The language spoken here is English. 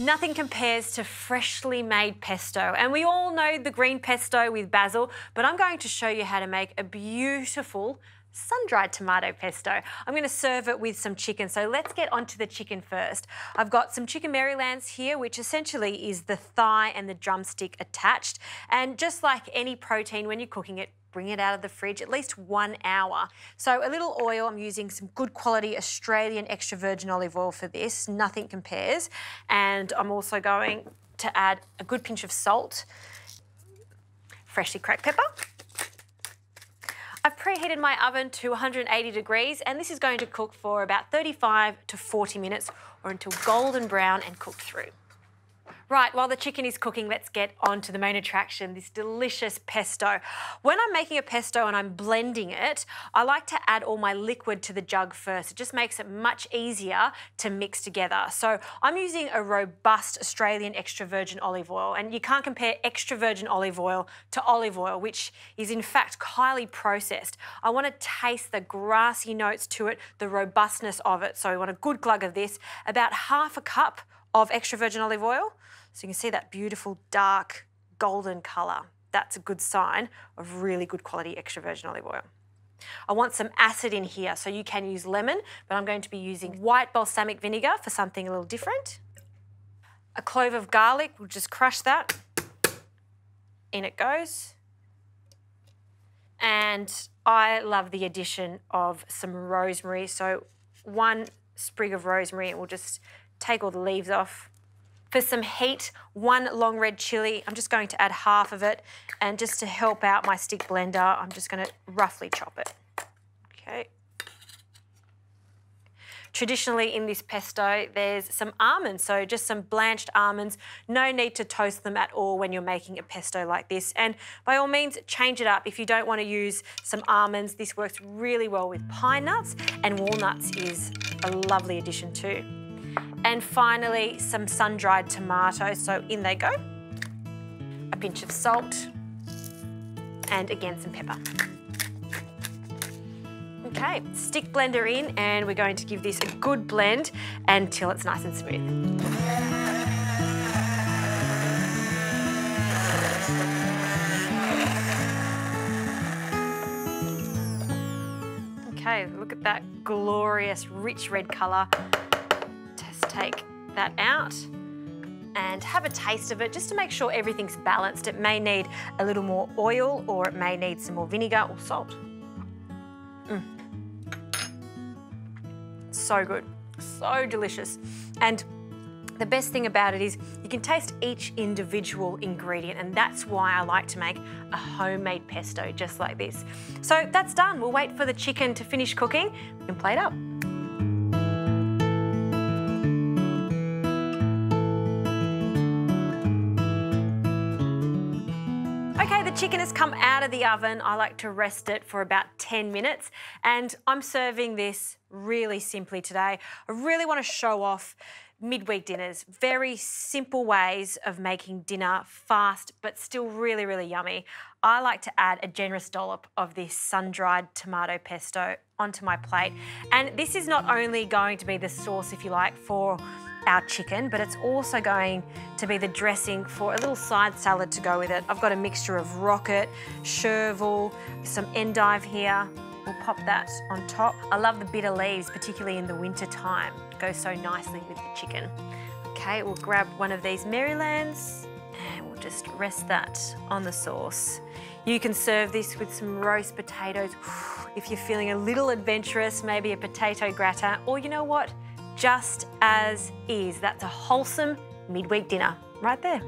Nothing compares to freshly made pesto, and we all know the green pesto with basil, but I'm going to show you how to make a beautiful sun-dried tomato pesto. I'm going to serve it with some chicken, so let's get onto the chicken first. I've got some chicken Marylands here, which essentially is the thigh and the drumstick attached, and just like any protein when you're cooking it, bring it out of the fridge at least 1 hour. So a little oil, I'm using some good quality Australian extra virgin olive oil for this, nothing compares. And I'm also going to add a good pinch of salt, freshly cracked pepper. I've preheated my oven to 180 degrees and this is going to cook for about 35 to 40 minutes or until golden brown and cooked through. Right, while the chicken is cooking, let's get on to the main attraction, this delicious pesto. When I'm making a pesto and I'm blending it, I like to add all my liquid to the jug first. It just makes it much easier to mix together. So I'm using a robust Australian extra virgin olive oil, and you can't compare extra virgin olive oil to olive oil, which is in fact highly processed. I want to taste the grassy notes to it, the robustness of it. So I want a good glug of this, about half a cup of extra virgin olive oil. So you can see that beautiful dark golden colour. That's a good sign of really good quality extra virgin olive oil. I want some acid in here, so you can use lemon, but I'm going to be using white balsamic vinegar for something a little different. A clove of garlic, we'll just crush that. In it goes. And I love the addition of some rosemary. So 1 sprig of rosemary, and we'll just take all the leaves off. For some heat, 1 long red chilli. I'm just going to add half of it, and just to help out my stick blender, I'm just going to roughly chop it. Okay. Traditionally in this pesto, there's some almonds, so just some blanched almonds. No need to toast them at all when you're making a pesto like this. And by all means, change it up. If you don't want to use some almonds, this works really well with pine nuts, and walnuts is a lovely addition too. And finally, some sun-dried tomatoes, so in they go. A pinch of salt, and again, some pepper. Okay, stick blender in, and we're going to give this a good blend until it's nice and smooth. Okay, look at that glorious, rich red colour. Take that out and have a taste of it just to make sure everything's balanced. It may need a little more oil, or it may need some more vinegar or salt. So good, so delicious. And the best thing about it is you can taste each individual ingredient, and that's why I like to make a homemade pesto just like this. So that's done. We'll wait for the chicken to finish cooking. We can plate up. Okay, the chicken has come out of the oven. I like to rest it for about 10 minutes, and I'm serving this really simply today. I really want to show off midweek dinners, very simple ways of making dinner fast but still really, really yummy. I like to add a generous dollop of this sun-dried tomato pesto onto my plate, and this is not only going to be the sauce, if you like, for our chicken, but it's also going to be the dressing for a little side salad to go with it. I've got a mixture of rocket, chervil, some endive here. We'll pop that on top. I love the bitter leaves, particularly in the winter time. It goes so nicely with the chicken. Okay, we'll grab one of these Marylands and we'll just rest that on the sauce. You can serve this with some roast potatoes. If you're feeling a little adventurous, maybe a potato gratin, or you know what? Just as is. That's a wholesome midweek dinner right there.